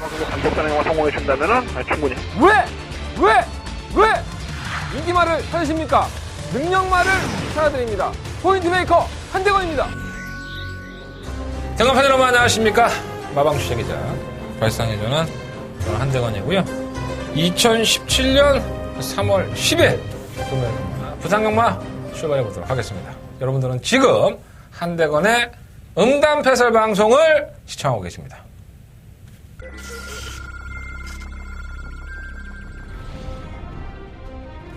방송도 단독 단행화 성공해 준다면은 충분히. 왜 인기말을 찾으십니까? 능력말을 찾아드립니다. 포인트 메이커 한대건입니다. 경험판 여러분 안녕하십니까? 마방 주최 기자 발상의 전환 저는 한대건이고요. 2017년 3월 10일 금요일 부산경마 출발해 보도록 하겠습니다. 여러분들은 지금 한대건의 음담패설 방송을 시청하고 계십니다.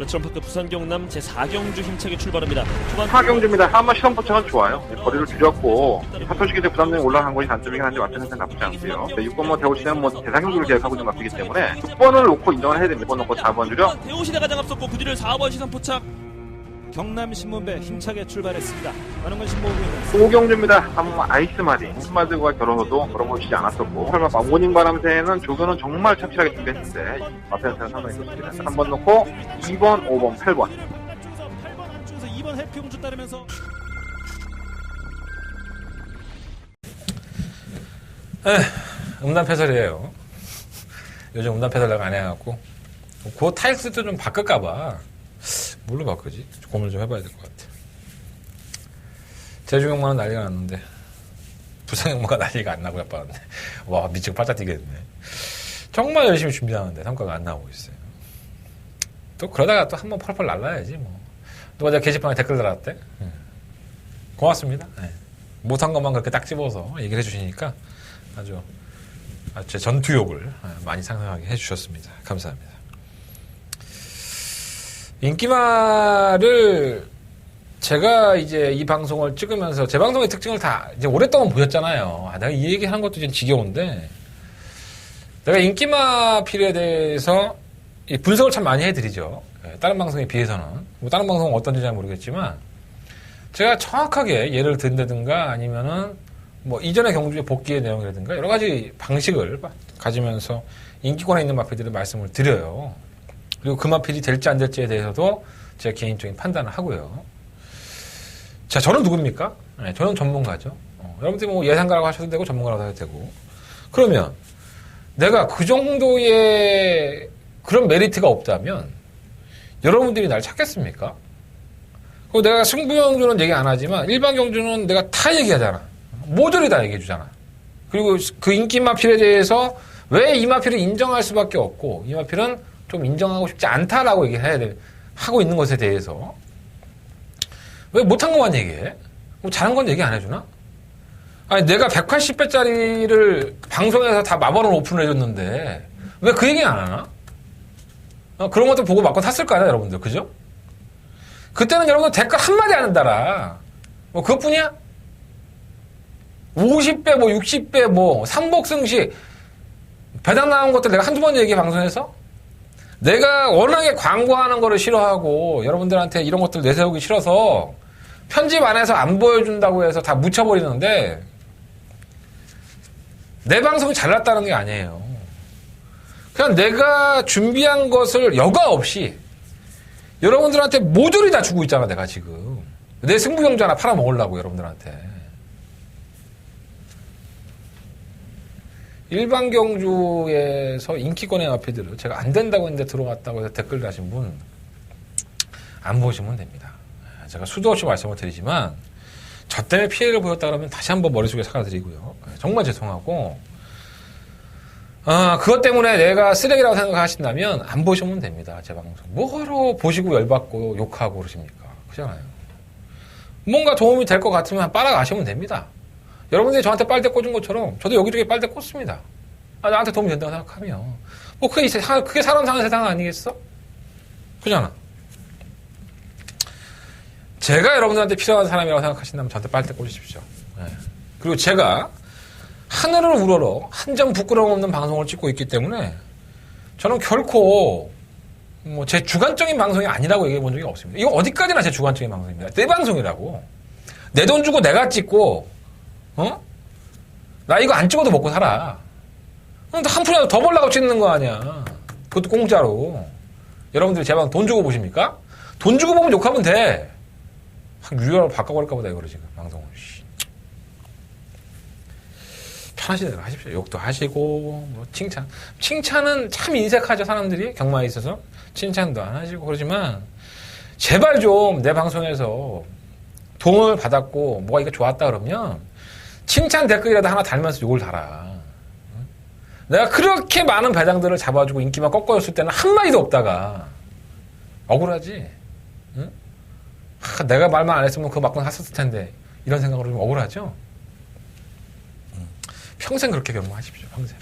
트럼프급 부산 경남 제4경주 힘차게 출발합니다. 4경주입니다. 한번 시선 포착은 좋아요. 거리를 줄였고 사토시기 때 부담력이 올라간 것이 단점이긴 한데 맞는 생각 나쁘지 않고요. 6번 대호시는 제4경주를 계획하고 있는 것 같기 때문에 6번을 놓고 인정을 해야 됩니다. 6번 놓고 4번 줄여. 대호시대 가장 앞섰고 구디를 4번 시선 포착. 경남신문배 힘차게 출발했습니다. 많은 관심 모으고 있는 5경주입니다. 한번 아이스마디 스마드와 결혼해도 걸어보시지 않았었고 설마 망고님 바람새는 조교는 정말 착실하게 준비했는데 마페한테는 상당히 좋습니다. 3번 놓고 2번, 5번, 8번 8번 중에서 2번 해피공주 따르면서 음담패설이에요. 요즘 음담패설 내가 안 해갖고 그 타일스도 좀 바꿀까봐 뭘로 바꾸지? 고민을 좀 해봐야 될 것 같아. 제주경마는 난리가 났는데 부산경마가 난리가 안 나고 자빠졌네. 와 미치고 바짝 뛰겠네. 정말 열심히 준비하는데 성과가 안 나오고 있어요. 또 그러다가 또 한번 펄펄 날라야지 뭐. 누가 제가 게시판에 댓글 달았대? 고맙습니다. 못한 것만 그렇게 딱 집어서 얘기를 해주시니까 아주 제 전투욕을 많이 상상하게 해주셨습니다. 감사합니다. 인기말을 제가 이제 이 방송을 찍으면서 제 방송의 특징을 다 이제 오랫동안 보셨잖아요. 내가 이 얘기 하는 것도 이제 지겨운데 내가 인기마필에 대해서 분석을 참 많이 해드리죠. 다른 방송에 비해서는. 뭐 다른 방송은 어떤지 잘 모르겠지만 제가 정확하게 예를 든다든가 아니면은 뭐 이전의 경주의 복귀의 내용이라든가 여러 가지 방식을 가지면서 인기권에 있는 마필들의 말씀을 드려요. 그리고 그 마필이 될지 안 될지에 대해서도 제 개인적인 판단을 하고요. 자, 저는 누굽니까? 저는 전문가죠. 여러분들이 뭐 예상가라고 하셔도 되고 전문가라고 해도 되고. 그러면 내가 그 정도의 그런 메리트가 없다면 여러분들이 날 찾겠습니까? 그리고 내가 승부경주는 얘기 안 하지만 일반 경주는 내가 다 얘기하잖아. 모조리 다 얘기해주잖아. 그리고 그 인기 마필에 대해서 왜 이 마필을 인정할 수밖에 없고 이 마필은 좀 인정하고 싶지 않다라고 얘기해야 돼. 하고 있는 것에 대해서. 왜 못한 것만 얘기해? 뭐 잘한 건 얘기 안 해주나? 아니, 내가 180배짜리를 방송에서 다 마번을 오픈을 해줬는데, 왜 그 얘기 안 하나? 그런 것들 보고 맞고 탔을 거 아니야, 여러분들. 그죠? 그때는 여러분들 댓글 한마디 안 한다라. 뭐, 그것뿐이야? 50배, 뭐, 60배, 뭐, 삼복승시, 배당 나온 것들 내가 한두 번 얘기해, 방송에서? 내가 워낙에 광고하는 거를 싫어하고 여러분들한테 이런 것들 내세우기 싫어서 편집 안 해서 안 보여준다고 해서 다 묻혀버리는데 내 방송이 잘났다는 게 아니에요. 그냥 내가 준비한 것을 여과 없이 여러분들한테 모조리 다 주고 있잖아 내가 지금. 내 승부경주 하나 팔아먹으려고 여러분들한테. 일반 경주에서 인기권의 마필들을 제가 안 된다고 했는데 들어갔다고 해서 댓글 다신 분 안 보시면 됩니다. 제가 수도 없이 말씀을 드리지만 저 때문에 피해를 보였다 그러면 다시 한번 머릿속에 사과드리고요. 정말 죄송하고 그것 때문에 내가 쓰레기라고 생각하신다면 안 보시면 됩니다. 제 방송. 뭐하러 보시고 열받고 욕하고 그러십니까? 그렇잖아요. 뭔가 도움이 될 것 같으면 빨아가시면 됩니다. 여러분들이 저한테 빨대 꽂은 것처럼 저도 여기저기 빨대 꽂습니다. 나한테 도움이 된다고 생각하면. 뭐 그게 사람 사는 세상 아니겠어? 그잖아. 제가 여러분들한테 필요한 사람이라고 생각하신다면 저한테 빨대 꽂으십시오. 네. 그리고 제가 하늘을 우러러 한 점 부끄러움 없는 방송을 찍고 있기 때문에 저는 결코 뭐 제 주관적인 방송이 아니라고 얘기해 본 적이 없습니다. 이거 어디까지나 제 주관적인 방송입니다. 내 방송이라고. 내 돈 주고 내가 찍고 나 이거 안 찍어도 먹고 살아. 한 푼이라도 더 벌라고 찍는 거 아니야. 그것도 공짜로. 여러분들이 제 방 돈 주고 보십니까? 돈 주고 보면 욕하면 돼. 확 유료로 바꿔버릴까 보다 이거를 지금 방송을. 편하신 대로 하십시오. 욕도 하시고, 뭐, 칭찬은 참 인색하죠, 사람들이. 경마에 있어서. 칭찬도 안 하시고, 그러지만, 제발 좀 내 방송에서 도움을 받았고, 뭐가 이거 좋았다 그러면, 칭찬 댓글이라도 하나 달면서 욕을 달아. 내가 그렇게 많은 배당들을 잡아주고 인기만 꺾어줬을 때는 한마디도 없다가, 억울하지? 응? 내가 말만 안 했으면 그 막건 샀었을 텐데, 이런 생각으로 좀 억울하죠? 평생 그렇게 경마하십시오. 평생.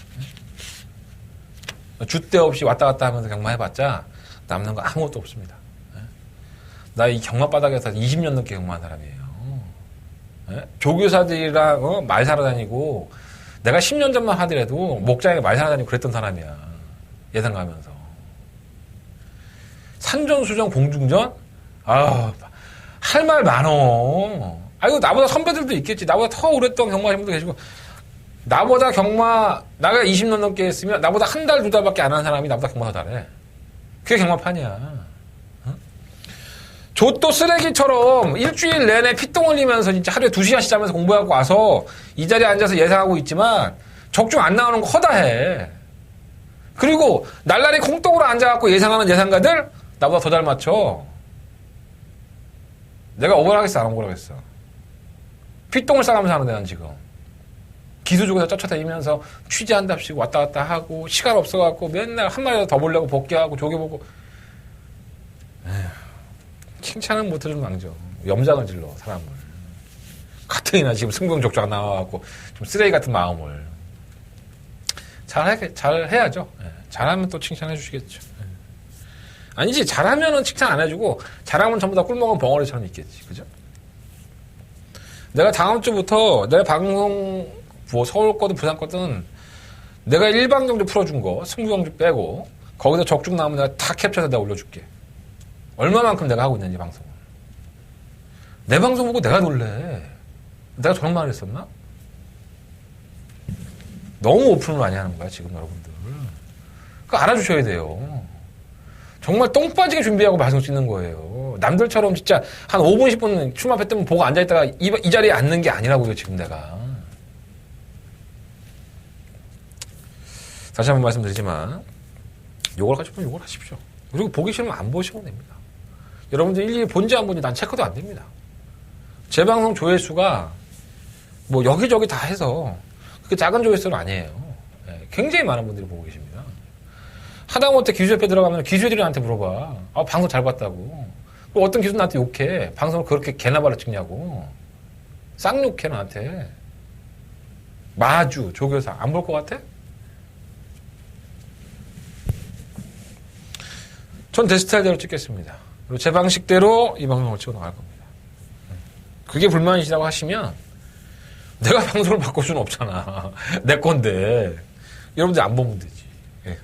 줏대 없이 왔다 갔다 하면서 경마해봤자 남는 거 아무것도 없습니다. 나 이 경마 바닥에서 20년 넘게 경마한 사람이에요. 조교사들이랑 말 살아다니고 내가 10년 전만 하더라도 목장에 말 살아다니고 그랬던 사람이야. 예상 가면서. 산전수전 공중전? 할 말 많어. 이거 나보다 선배들도 있겠지. 나보다 더 오랫동안 경마하신 분도 계시고 나보다 경마, 나가 20년 넘게 했으면 나보다 한 달, 두 달밖에 안 한 사람이 나보다 경마 더 잘해. 그게 경마판이야. 조 쓰레기처럼 일주일 내내 피똥 흘리면서 진짜 하루에 2시간씩 자면서 공부하고 와서 이 자리에 앉아서 예상하고 있지만 적중 안 나오는 거 허다해. 그리고 날라리 콩떡으로 앉아갖고 예상하는 예상가들 나보다 더 잘 맞춰. 내가 억울하겠어, 안 억울하겠어? 피똥을 싸가면서 하는데 난 지금. 기수족에서 쫓아다니면서 취재한답시고 왔다 갔다 하고 시간 없어갖고 맨날 한 마리라도 더 보려고 복귀하고 조개보고. 칭찬은 못해주면 망정. 염장을 질러 사람을. 같은이나 지금 승부욕적자가 나와갖고 좀 쓰레기 같은 마음을. 잘 해야죠. 잘하면 또 칭찬해 주시겠죠. 아니지, 잘하면은 칭찬 안 해주고 잘하면 전부 다 꿀먹은 벙어리처럼 있겠지. 그죠? 내가 다음 주부터 내 방송 뭐 서울 거든 부산 거든 내가 일방경주 풀어준 거 승부경주 빼고 거기서 적중 나오면 내가 다 캡처해서 내가 올려줄게. 얼마만큼 내가 하고 있는지 방송을. 내 방송 보고 내가 놀래. 내가 저런 말을 했었나? 너무 오픈을 많이 하는 거야 지금 여러분들. 그거 알아주셔야 돼요. 정말 똥 빠지게 준비하고 방송 찍는 거예요. 남들처럼 진짜 한 5분 10분 출마패 때문에 보고 앉아있다가 이 자리에 앉는 게 아니라고요 지금 내가. 다시 한번 말씀드리지만 욕을 하고 싶으면 욕을 하십시오. 그리고 보기 싫으면 안 보시면 됩니다. 여러분들 일일이 본지 안 본지 난 체크도 안 됩니다. 제 방송 조회수가 뭐 여기저기 다 해서 그게 작은 조회수는 아니에요. 굉장히 많은 분들이 보고 계십니다. 하다못해 기수 옆에 들어가면 기수들이 나한테 물어봐. 방송 잘 봤다고. 그리고 어떤 기수 나한테 욕해. 방송을 그렇게 개나 발라 찍냐고. 쌍욕해 나한테. 마주 조교사 안 볼 것 같아? 전 제 스타일대로 찍겠습니다. 그리고 제 방식대로 이 방송을 찍어 나갈 겁니다. 그게 불만이시라고 하시면 내가 방송을 바꿀 수는 없잖아. 내 건데. 여러분들 안 보면 되지. 예.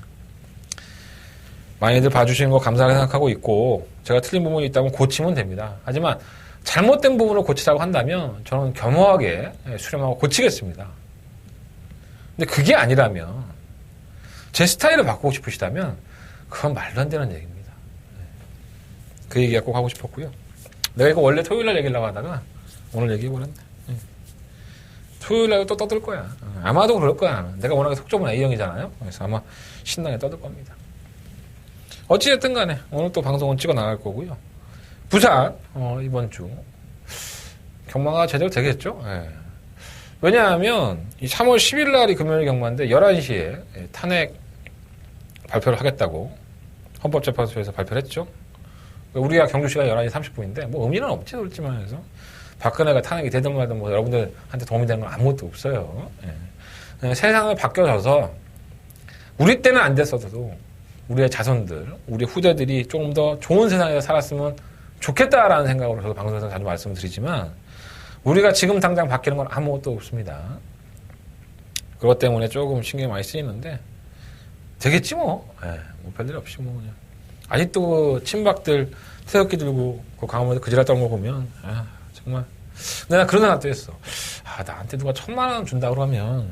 많이들 봐주시는 거 감사하게 생각하고 있고 제가 틀린 부분이 있다면 고치면 됩니다. 하지만 잘못된 부분을 고치라고 한다면 저는 겸허하게 수렴하고 고치겠습니다. 근데 그게 아니라면 제 스타일을 바꾸고 싶으시다면 그건 말도 안 되는 얘기입니다. 그 얘기가 꼭 하고 싶었고요. 내가 이거 원래 토요일날 얘기하려고 하다가 오늘 얘기해버렸네. 토요일날 또 떠들 거야. 아마도 그럴 거야. 내가 워낙에 속 좁은 A형이잖아요. 그래서 아마 신나게 떠들 겁니다. 어찌됐든 간에 오늘 또 방송은 찍어 나갈 거고요. 부산 이번 주 경마가 제대로 되겠죠. 예. 왜냐하면 이 3월 10일 날이 금요일 경마인데 11시에 탄핵 발표를 하겠다고 헌법재판소에서 발표를 했죠. 우리가 경주시간 11시 30분인데 뭐 의미는 없지 솔직히 해서 박근혜가 탄핵이 되든 말든 뭐 여러분들한테 도움이 되는 건 아무것도 없어요. 예. 세상을 바뀌어져서 우리 때는 안 됐어도 우리의 자손들, 우리 후대들이 조금 더 좋은 세상에서 살았으면 좋겠다라는 생각으로 저도 방송에서 자주 말씀을 드리지만 우리가 지금 당장 바뀌는 건 아무것도 없습니다. 그것 때문에 조금 신경이 많이 쓰이는데 되겠지 뭐. 예, 뭐 별일 없이 뭐 그냥. 아직도 친박들 태극기 들고 그 강화문에서 그지랄 떨는 거 보면 정말. 근데 나 그런 생각도 했어. 나한테 누가 1,000만 원 준다 그러면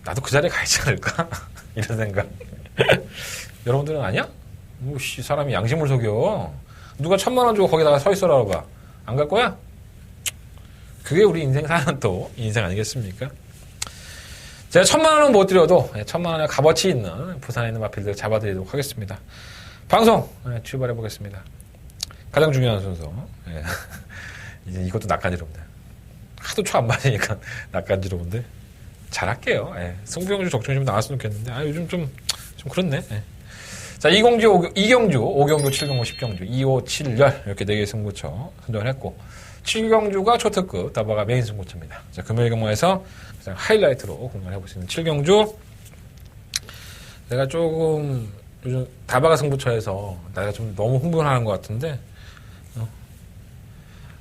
나도 그 자리에 가 있지 않을까? 이런 생각. 여러분들은 아니야? 사람이 양심을 속여. 누가 1,000만 원 주고 거기다가 서 있어라 봐. 안 갈 거야? 그게 우리 인생 사는 또 인생 아니겠습니까? 제가 1000만원은 못 드려도 1000만원의 값어치 있는 부산에 있는 마필들 잡아드리도록 하겠습니다. 방송 출발해 보겠습니다. 가장 중요한 순서. 예. 이제 이것도 낯간지럽네. 하도 초 안 맞으니까 낯간지러운데 잘할게요. 예. 승부영주 적중이 좀 나왔으면 좋겠는데 요즘 좀 그렇네. 예. 자, 이경주, 5경주, 7경주, 10경주, 2, 5, 7열 이렇게 4개의 승부처 선정을 했고 7경주가 초특급, 다바가 메인 승부처입니다. 자, 금요일 경마에서 가장 하이라이트로 공략을 해볼 수 있는 7경주. 내가 조금 요즘 다바가 승부처에서 내가 좀 너무 흥분하는 것 같은데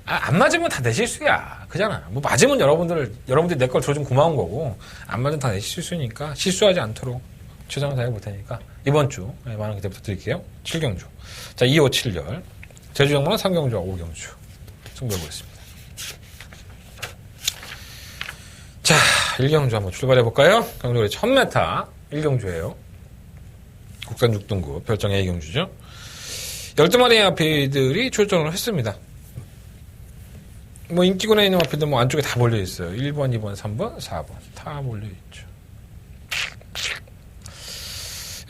안 맞으면 다 내 실수야. 그잖아. 뭐 맞으면 여러분들이 내 걸 들어주면 고마운 거고 안 맞으면 다 내 실수니까 실수하지 않도록 최선을 다해볼 테니까 이번 주 많은 기대 부탁드릴게요. 7경주. 자, 2, 5, 7열. 제주 경마는 3경주와 5경주. 승부해보겠습니다. 자, 1경주 한번 출발해볼까요? 경주의 1000m 1경주예요. 국산 6등급 별정 A경주죠. 12마리의 마필들이 출전을 했습니다. 뭐 인기군에 있는 마필들 뭐 안쪽에 다 몰려있어요. 1번, 2번, 3번, 4번 다 몰려있죠.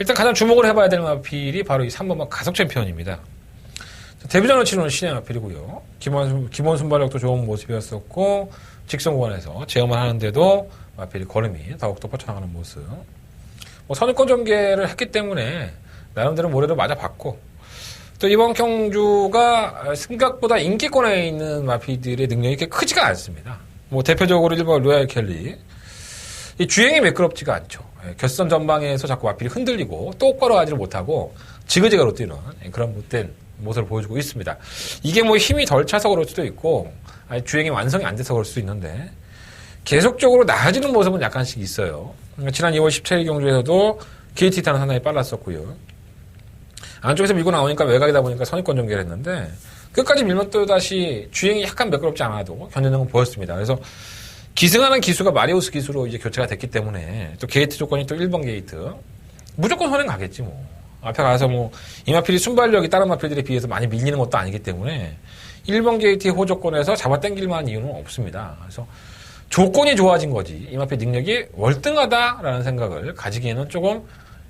일단 가장 주목을 해봐야 될 마필이 바로 이 3번만 가속 챔피언입니다. 데뷔전을 치르는 신의 마필이고요. 기본 순발력도 좋은 모습이었었고 직선권에서 제어만 하는데도 마필이 걸음이 더욱더 뻗쳐나가는 모습. 뭐 선입권 전개를 했기 때문에 나름대로 모래를 맞아봤고 또 이번 경주가 생각보다 인기권에 있는 마필들의 능력이 그렇게 크지가 않습니다. 뭐 대표적으로 1번 로얄 켈리. 이 주행이 매끄럽지가 않죠. 결선 전방에서 자꾸 마필이 흔들리고 똑바로 하지를 못하고 지그재그로 뛰는 그런 못된 모습을 보여주고 있습니다. 이게 뭐 힘이 덜 차서 그럴 수도 있고 주행이 완성이 안 돼서 그럴 수도 있는데 계속적으로 나아지는 모습은 약간씩 있어요. 지난 2월 17일 경주에서도 게이트 타는 상당히 빨랐었고요. 안쪽에서 밀고 나오니까 외곽이다 보니까 선입권 전개를 했는데 끝까지 밀면 또 다시 주행이 약간 매끄럽지 않아도 견뎌내는 건 보였습니다. 그래서 기승하는 기수가 마리우스 기수로 이제 교체가 됐기 때문에 또 게이트 조건이 또 1번 게이트 무조건 선행 가겠지 뭐. 앞에 가서 뭐 이 마필이 순발력이 다른 마필들에 비해서 많이 밀리는 것도 아니기 때문에 1번 게이트의 호조건에서 잡아 당길 만한 이유는 없습니다. 그래서 조건이 좋아진 거지 이 마필 능력이 월등하다라는 생각을 가지기에는 조금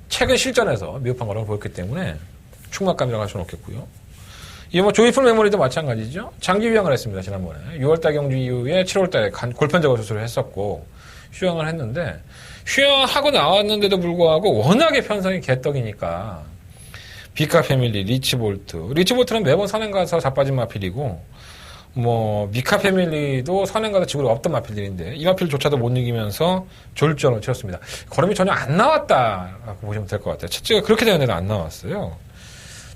최근 실전에서 미흡한 거라고 보였기 때문에 충막감이라고 할 수는 없겠고요. 이 뭐 조이풀 메모리도 마찬가지죠. 장기 휴양을 했습니다. 지난번에 6월달 경주 이후에 7월달에 골편제거 수술을 했었고 휴양을 했는데 휴양하고 나왔는데도 불구하고 워낙에 편성이 개떡이니까 비카 패밀리, 리치볼트는 매번 선행 가서 자빠진 마필이고 뭐 미카 패밀리도 선행 가서 지구로 없던 마필들인데 이 마필조차도 못 이기면서 졸전을 치렀습니다. 걸음이 전혀 안 나왔다라고 보시면 될 것 같아요. 첫째가 그렇게 되는데도 안 나왔어요.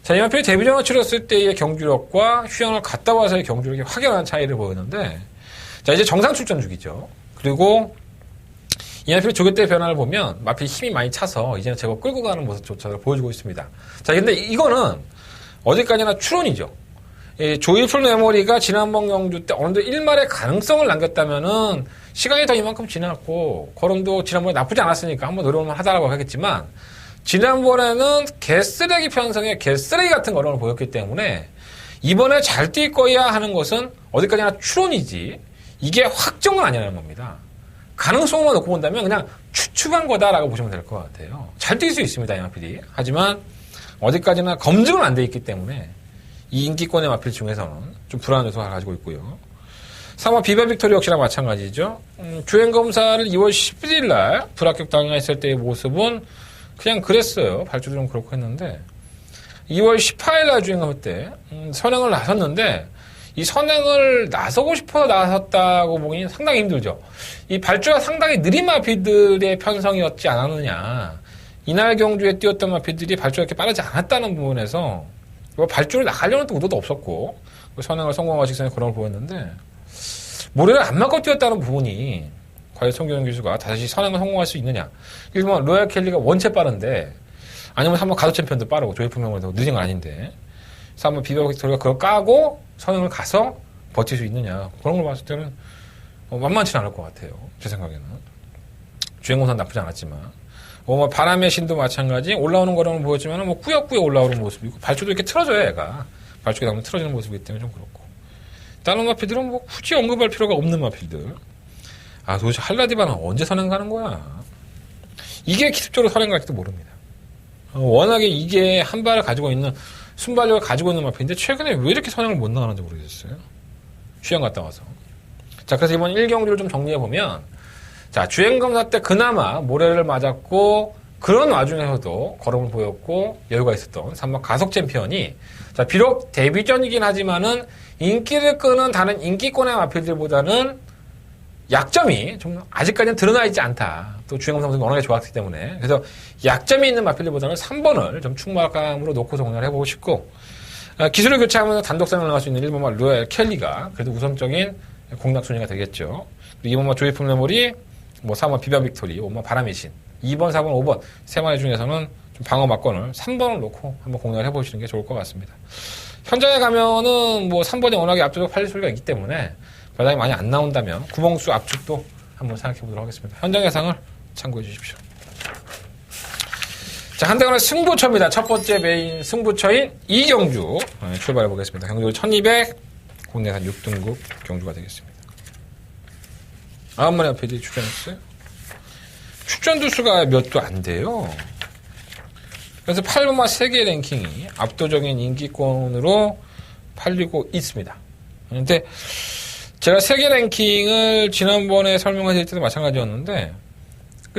자, 이 마필이 데뷔전을 치렀을 때의 경주력과 휴양을 갔다 와서의 경주력이 확연한 차이를 보였는데 자, 이제 정상 출전 중이죠. 그리고 이 마필 조교 때 변화를 보면 마필 힘이 많이 차서 이제는 제법 끌고 가는 모습조차도 보여주고 있습니다. 자, 근데 이거는 어디까지나 추론이죠. 조이풀 메모리가 지난번 경주 때 어느 정도 1말의 가능성을 남겼다면은 시간이 더 이만큼 지났고 걸음도 지난번에 나쁘지 않았으니까 한번 노려볼만 하다라고 하겠지만 지난번에는 개쓰레기 편성의 개쓰레기 같은 걸음을 보였기 때문에 이번에 잘 뛸 거야 하는 것은 어디까지나 추론이지 이게 확정은 아니라는 겁니다. 가능성만 놓고 본다면 그냥 추측한 거다라고 보시면 될 것 같아요. 잘 뛸 수 있습니다, 이 마필이. 하지만 어디까지나 검증은 안 돼 있기 때문에 이 인기권의 마필 중에서는 좀 불안한 요소가 가지고 있고요. 3번 비바 빅토리 역시나 마찬가지죠. 주행검사를 2월 11일 날 불합격 당했을 때의 모습은 그냥 그랬어요. 발주도 좀 그렇고 했는데 2월 18일 날 주행할 때 선행을 나섰는데 이 선행을 나서고 싶어서 나섰다고 보기는 상당히 힘들죠. 이 발주가 상당히 느린 마필들의 편성이었지 않았느냐. 이날 경주에 뛰었던 마필들이 발주가 이렇게 빠르지 않았다는 부분에서 발주를 나가려는 또 의도도 없었고 선행을 성공하고 직선에 걸음을 보였는데 모래를 안 맞고 뛰었다는 부분이 과연 송교영 기수가 다시 선행을 성공할 수 있느냐. 1번 로얄 켈리가 원체 빠른데 아니면 3번 가도 챔피언도 빠르고 조이풀 메모리도 느린 건 아닌데 3번 비바 빅토리가 그걸 까고 선행을 가서 버틸 수 있느냐. 그런 걸 봤을 때는 만만치는 않을 것 같아요. 제 생각에는. 주행공사는 나쁘지 않았지만 뭐 바람의 신도 마찬가지 올라오는 거라는 보였지만 뭐 꾸역꾸역 올라오는 모습이고 발주도 이렇게 틀어져요. 얘가. 발주가 나오면 틀어지는 모습이기 때문에 좀 그렇고. 다른 마필들은 뭐 굳이 언급할 필요가 없는 마필들. 아 도대체 할라디바는 언제 선행 가는 거야. 이게 기습적으로 선행 갈지도 모릅니다. 워낙에 이게 한 발을 가지고 있는 순발력을 가지고 있는 마필인데 최근에 왜 이렇게 선행을 못 나가는지 모르겠어요. 휴양 갔다 와서. 자, 그래서 이번 1경주를 좀 정리해보면, 자, 주행검사 때 그나마 모래를 맞았고, 그런 와중에서도 걸음을 보였고, 여유가 있었던 3번 가속 챔피언이, 자, 비록 데뷔전이긴 하지만은 인기를 끄는 다른 인기권의 마필들보다는 약점이 좀 아직까지는 드러나 있지 않다. 또 주행검사 선수가 워낙에 좋았기 때문에. 그래서 약점이 있는 마필들보다는 3번을 좀 충만감으로 놓고서 공략을 해보고 싶고, 기술을 교체하면서 단독선을 나갈 수 있는 1번마 루엘 켈리가 그래도 우선적인 공략 순위가 되겠죠. 그리고 2번마 조이풀 메모리, 3번 비비안 빅토리, 5번 바람의 신, 2번, 4번, 5번 세 마리 중에서는 좀 방어 막건을 3번을 놓고 한번 공략을 해보시는 게 좋을 것 같습니다. 현장에 가면은 3번이 워낙에 압도적 팔릴 소리가 있기 때문에 배당이 많이 안 나온다면 구멍수 압축도 한번 생각해 보도록 하겠습니다. 현장 예상을 참고해 주십시오. 자, 한대건의 승부처입니다. 첫 번째 메인 승부처인 이경주 출발해 보겠습니다. 경주 1200, 국내산 6등급 경주가 되겠습니다. 9마리 앞에 출전했어요. 출전 두수가 몇 도 안 돼요. 그래서 8번마 세계 랭킹이 압도적인 인기권으로 팔리고 있습니다. 그런데 제가 세계 랭킹을 지난번에 설명해 드릴 때도 마찬가지였는데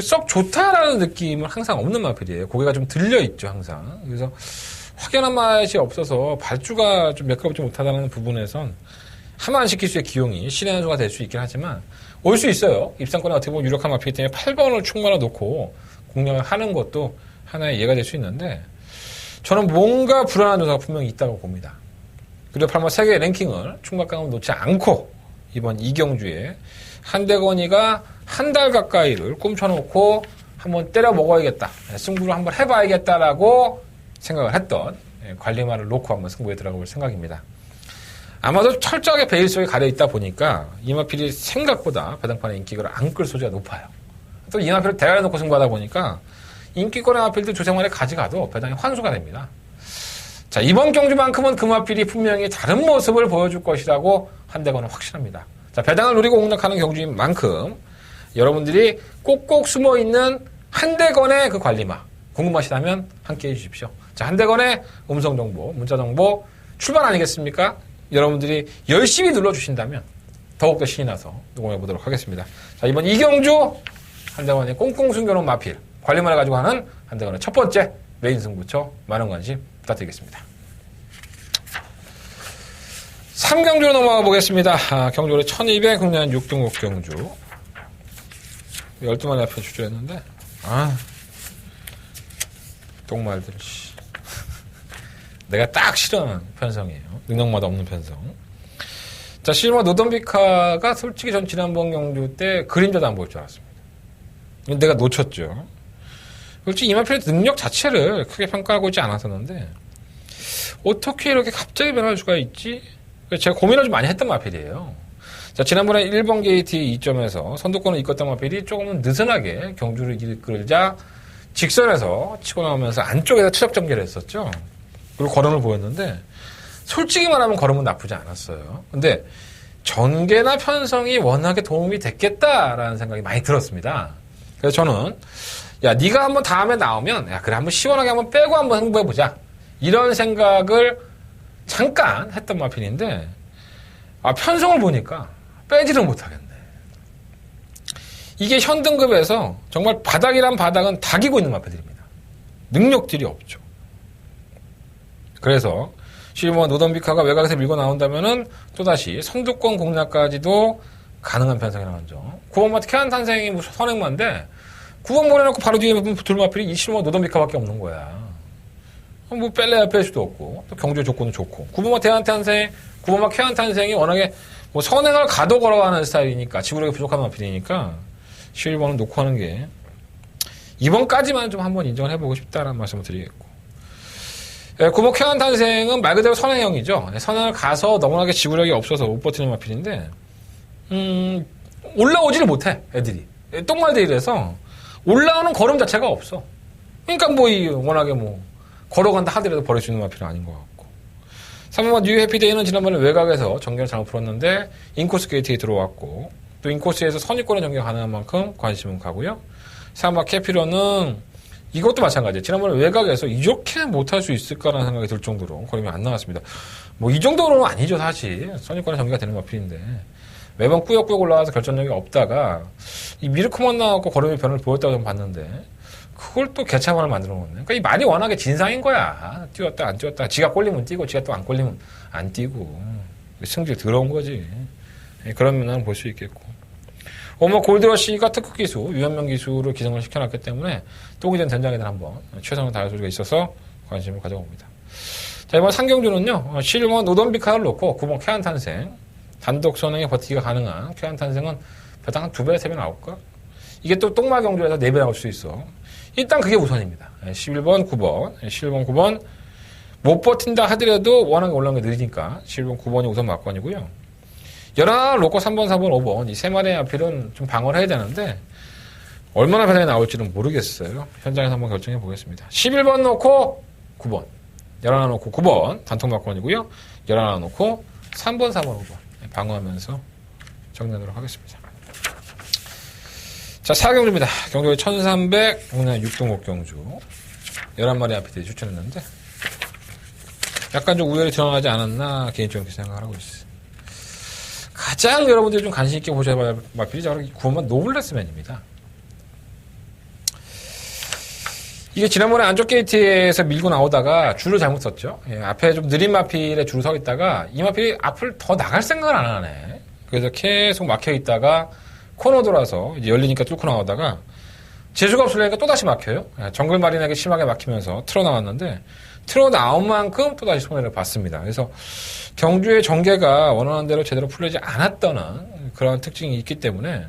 썩 좋다라는 느낌은 항상 없는 마필이에요. 고개가 좀 들려있죠, 항상. 그래서 확연한 맛이 없어서 발주가 좀 매끄럽지 못하다는 부분에선 하만 시키수의 기용이 신의 한 수가 될 수 있긴 하지만 올 수 있어요. 입상권에 어떻게 보면 유력한 마필이기 때문에 8번을 충만해 놓고 공략을 하는 것도 하나의 예가 될 수 있는데 저는 뭔가 불안한 요소가 분명히 있다고 봅니다. 그리고 8번 세계 랭킹을 충격감을 놓지 않고 이번 이경주에 한대건이가 한 달 가까이를 꿈쳐놓고 한번 때려 먹어야겠다. 승부를 한번 해봐야겠다라고 생각을 했던 관리마를 놓고 한번 승부에 들어가볼 생각입니다. 아마도 철저하게 베일 속에 가려있다 보니까 이마필이 생각보다 배당판의 인기를 안 끌 소지가 높아요. 또 이마필을 대가리 놓고 승부하다 보니까 인기권의 마필들 조생만에 가져가도 배당이 환수가 됩니다. 자, 이번 경주만큼은 그 마필이 분명히 다른 모습을 보여줄 것이라고 한대건은 확신합니다. 자, 배당을 노리고 공략하는 경주인 만큼 여러분들이 꼭꼭 숨어있는 한대건의 그 관리마 궁금하시다면 함께해 주십시오. 자, 한대건의 음성정보, 문자정보 출발 아니겠습니까? 여러분들이 열심히 눌러주신다면 더욱더 신이 나서 녹음해보도록 하겠습니다. 자, 이번 이경주 한대건의 꽁꽁 숨겨놓은 마필 관리마를 가지고 하는 한대건의 첫 번째 메인 승부처 많은 관심 부탁드리겠습니다. 3경주로 넘어가 보겠습니다. 경주로 1200 국내한 6등급 경주 12마리 앞에 주저했는데 똥말들 내가 딱 싫어하는 편성이에요. 능력마다 없는 편성. 자, 실마 노던비카가 솔직히 전 지난번 경주 때 그림자도 안 보일 줄 알았습니다. 내가 놓쳤죠. 솔직히 이마필의 능력 자체를 크게 평가하고 있지 않았었는데 어떻게 이렇게 갑자기 변할 수가 있지? 제가 고민을 좀 많이 했던 마필이에요. 자, 지난번에 1번 게이트 2점에서 선두권을 이끌었던 마필이 조금은 느슨하게 경주를 이끌자 직선에서 치고 나오면서 안쪽에서 추적 전개를 했었죠. 그리고 걸음을 보였는데 솔직히 말하면 걸음은 나쁘지 않았어요. 근데 전개나 편성이 워낙에 도움이 됐겠다라는 생각이 많이 들었습니다. 그래서 저는 야, 네가 한번 다음에 나오면 야, 그래 한번 시원하게 한번 빼고 한번 승부해보자. 이런 생각을 잠깐 했던 마필인데 편성을 보니까 빼지를 못하겠네. 이게 현등급에서 정말 바닥이란 바닥은 다 기고 있는 마필들입니다. 능력들이 없죠. 그래서 실버 노던비카가 외곽에서 밀고 나온다면은 또다시 선두권 공략까지도 가능한 편성이라는 점. 9번 마트 캐안 탄생이 선행마인데 9번 보내놓고 바로 뒤에 둘마필이 이 실버 노던비카밖에 없는 거야. 뺄래야 뺄 수도 없고 또 경주의 조건은 좋고 9번마 대한 탄생, 9번마 캐안 탄생이 워낙에 선행을 가도 걸어가는 스타일이니까 지구력이 부족한 마필이니까 실버는 놓고 하는 게 이번까지만 좀 한번 인정을 해보고 싶다라는 말씀을 드리겠고 9번 캐안 탄생은 말 그대로 선행형이죠. 선행을 가서 너무나게 지구력이 없어서 못 버티는 마필인데 올라오지를 못해 애들이 똥말들이라서 올라오는 걸음 자체가 없어. 그러니까 워낙에 걸어간다 하더라도 버릴 수 있는 마필은 아닌 것 같고 3번마 뉴 해피데이는 지난번에 외곽에서 전개를 잘못 풀었는데 인코스 게이트에 들어왔고 또 인코스에서 선입권의 전개가 가능한 만큼 관심은 가고요. 사마 캐피러는 이것도 마찬가지예요. 지난번에 외곽에서 이렇게 못할 수 있을까라는 생각이 들 정도로 거림이 안 나왔습니다. 뭐 이 정도로는 아니죠, 사실. 선입관에 전개가 되는 마필인데 매번 꾸역꾸역 올라와서 결정력이 없다가 이 미르크만 나왔고 거림의 변을 보였다고 좀 봤는데 그걸 또 개차반을 만들어 놓네. 그러니까 이 말이 워낙에 진상인 거야. 뛰었다 안 뛰었다. 지가 꼴리면 뛰고 지가 또 안 꼴리면 안 뛰고 승질 더러운 거지. 그런 면은 볼 수 있겠고. 뭐 골드러시가 특급 기수, 유현명 기수를 기성을 시켜놨기 때문에 또기전 된장에들 한번 최선을 다할 소리가 있어서 관심을 가져봅니다. 자, 이번 상경주는요, 실원 노던비카를 놓고 9번 쾌한 탄생, 단독 선행에 버티기가 가능한 쾌한 탄생은 배당 한 2배, 3배 나올까? 이게 또 똥마 경주에서 4배 나올 수 있어. 일단 그게 우선입니다. 11번, 9번, 11번, 9번. 못 버틴다 하더라도 워낙에 올라오는 게 느리니까 11번, 9번이 우선 막권이고요. 11 놓고 3번, 4번, 5번 이 세 마리의 앞필은 좀 방어를 해야 되는데 얼마나 배당이 나올지는 모르겠어요. 현장에서 한번 결정해 보겠습니다. 11번 놓고 9번, 11 놓고 9번 단통 막권이고요. 11 놓고 3번, 4번, 5번 방어하면서 정리하도록 하겠습니다. 자, 4경주입니다. 경주에 1300, 국내 6등목 경주 11마리 앞필이 추천했는데 약간 좀 우열이 드러나지 않았나 개인적으로 생각을 하고 있어요. 가장 여러분들이 좀 관심 있게 보셔야 할 마필이 바로 9번만 노블레스맨입니다. 이게 지난번에 안쪽 게이트에서 밀고 나오다가 줄을 잘못 섰죠. 예, 앞에 좀 느린 마필에 줄을 서 있다가 이 마필이 앞을 더 나갈 생각을 안 하네. 그래서 계속 막혀 있다가 코너 돌아서 이제 열리니까 뚫고 나오다가 재수가 없으려니까 또다시 막혀요. 예, 정글 마린에게 심하게 막히면서 틀어 나왔는데 틀어 나온 만큼 또다시 손해를 봤습니다. 그래서 경주의 전개가 원하는 대로 제대로 풀리지 않았다는 그런 특징이 있기 때문에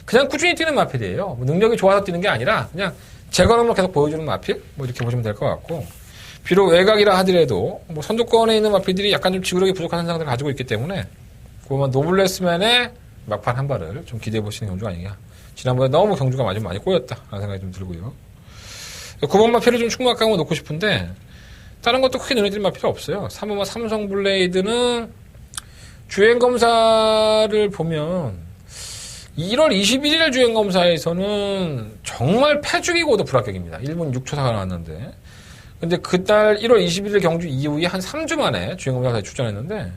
그냥 꾸준히 뛰는 마필이에요. 뭐 능력이 좋아서 뛰는 게 아니라 그냥 제거능력 계속 보여주는 마필? 뭐 이렇게 보시면 될 것 같고 비록 외곽이라 하더라도 뭐 선두권에 있는 마필들이 약간 좀 지구력이 부족한 현상들을 가지고 있기 때문에 그러면 노블레스맨의 막판 한 발을 좀 기대해 보시는 경주가 아니냐. 지난번에 너무 경주가 많이 꼬였다라는 생각이 좀 들고요. 9번 마필을 좀 충분하게 놓고 싶은데 다른 것도 크게 눈에 띌 필요 없어요. 3번마 삼성 블레이드는 주행검사를 보면 1월 21일 주행검사에서는 정말 패죽이고도 불합격입니다. 1분 6초사가 나왔는데. 근데 그날 1월 21일 경주 이후에 한 3주 만에 주행검사에 출전했는데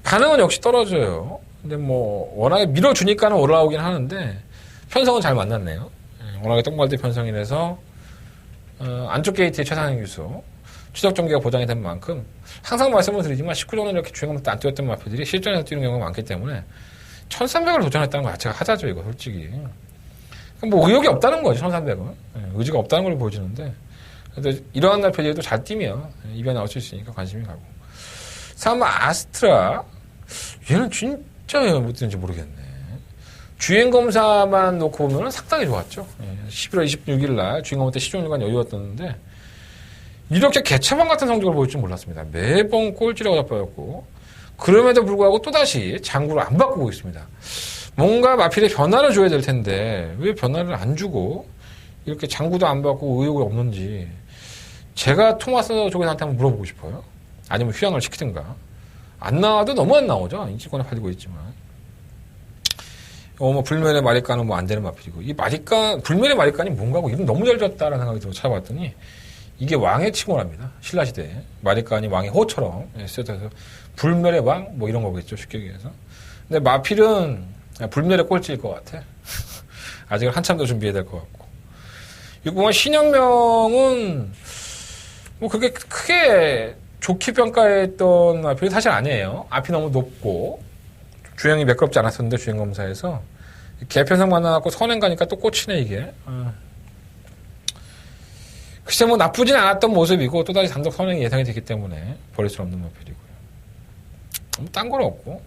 반응은 역시 떨어져요. 근데 뭐 워낙에 밀어주니까는 올라오긴 하는데 편성은 잘 만났네요. 워낙에 똥발대 편성이라서 안쪽 게이트의 최상위 유수 추적 전개가 보장이 된 만큼 항상 말씀을 드리지만 19년에 이렇게 주행검사 안 뛰었던 마필들이 실전에서 뛰는 경우가 많기 때문에 1300을 도전했다는 거 자체가 하자죠, 이거 솔직히. 뭐 의욕이 없다는 거죠, 1300은. 의지가 없다는 걸 보여주는데. 근데 이러한 날표들도 잘 뛰면 이변이 나올 수 있으니까 관심이 가고. 3번 아스트라. 얘는 진짜 왜 못 뛰는지 모르겠네. 주행검사만 놓고 보면 상당히 좋았죠. 11월 26일 날 주행검사 때 시종일관 여유였었는데 이렇게 개차반 같은 성적을 보일 줄 몰랐습니다. 매번 꼴찌라고 잡혀였고 그럼에도 불구하고 또다시 장구를 안 바꾸고 있습니다. 뭔가 마필에 변화를 줘야 될 텐데 왜 변화를 안 주고 이렇게 장구도 안 바꾸고 의욕이 없는지 제가 토마스 조교사한테 한번 물어보고 싶어요. 아니면 휴양을 시키든가. 안 나와도 너무 안 나오죠. 인기권에 팔리고 있지만. 뭐 불멸의 마리까는 뭐 안 되는 마필이고 이 마리까 불멸의 마리까니 뭔가고 이름 너무 잘 졌다라는 생각이 들어 찾아봤더니 이게 왕의 칭호랍니다. 신라시대에. 마리까니 왕의 호처럼 쓰여서 불멸의 왕? 뭐 이런 거겠죠. 쉽게 얘기해서. 근데 마필은 불멸의 꼴찌일 것 같아. 아직은 한참 더 준비해야 될 것 같고. 6번은 신영명은 뭐 그렇게 크게 좋게 평가했던 마필이 사실 아니에요. 앞이 너무 높고 주행이 매끄럽지 않았었는데 주행검사에서 개편성 만나갖고 선행 가니까 또 꽂히네 이게. 글쎄 뭐 나쁘진 않았던 모습이고 또다시 단독 선행이 예상이 됐기 때문에 버릴 수 없는 마필이고요. 딴 건 없고.